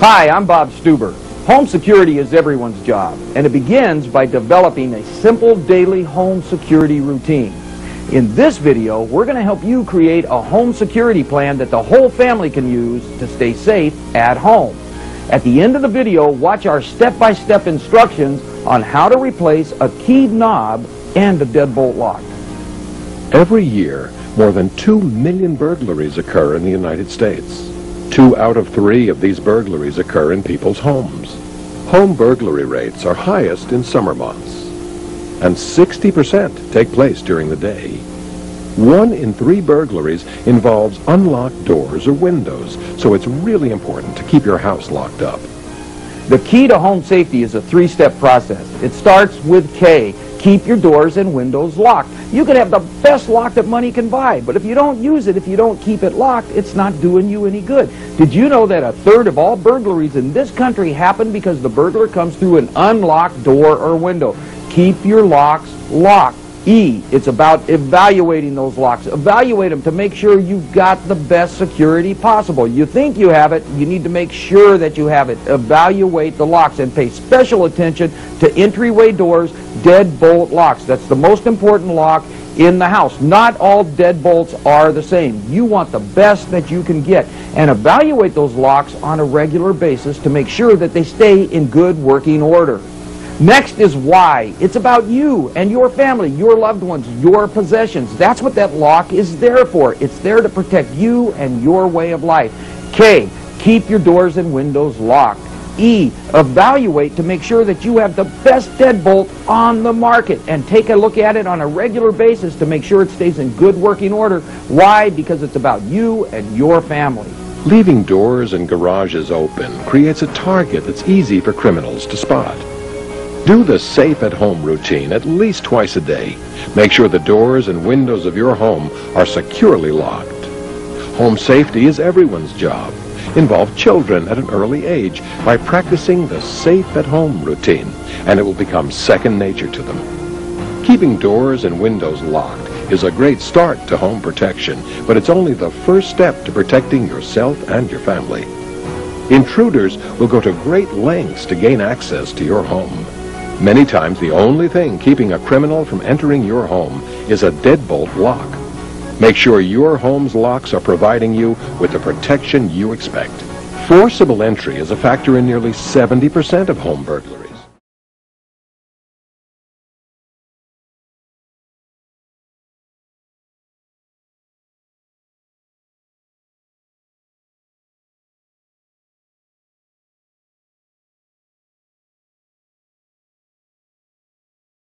Hi, I'm Bob Stuber. Home security is everyone's job, and it begins by developing a simple daily home security routine. In this video, we're going to help you create a home security plan that the whole family can use to stay safe at home. At the end of the video, watch our step-by-step instructions on how to replace a keyed knob and a deadbolt lock. Every year, more than 2 million burglaries occur in the United States. 2 out of 3 of these burglaries occur in people's homes. Home burglary rates are highest in summer months, and 60% take place during the day. 1 in 3 burglaries involves unlocked doors or windows, so it's really important to keep your house locked up. The key to home safety is a 3-step process. It starts with K. Keep your doors and windows locked. You can have the best lock that money can buy, but if you don't use it, if you don't keep it locked, it's not doing you any good. Did you know that 1/3 of all burglaries in this country happen because the burglar comes through an unlocked door or window? Keep your locks locked. E, it's about evaluating those locks. Evaluate them to make sure you've got the best security possible. You think you have it, you need to make sure that you have it. Evaluate the locks and pay special attention to entryway doors, deadbolt locks. That's the most important lock in the house. Not all deadbolts are the same. You want the best that you can get, and evaluate those locks on a regular basis to make sure that they stay in good working order. Next is Y. It's about you and your family, your loved ones, your possessions. That's what that lock is there for. It's there to protect you and your way of life. K, keep your doors and windows locked. E, evaluate to make sure that you have the best deadbolt on the market, and take a look at it on a regular basis to make sure it stays in good working order. Why? Because it's about you and your family. Leaving doors and garages open creates a target that's easy for criminals to spot. Do the Safe at Home routine at least twice a day. Make sure the doors and windows of your home are securely locked. Home safety is everyone's job. Involve children at an early age by practicing the Safe at Home routine, and it will become second nature to them. Keeping doors and windows locked is a great start to home protection, but it's only the first step to protecting yourself and your family. Intruders will go to great lengths to gain access to your home. Many times, the only thing keeping a criminal from entering your home is a deadbolt lock. Make sure your home's locks are providing you with the protection you expect. Forcible entry is a factor in nearly 70% of home burglaries.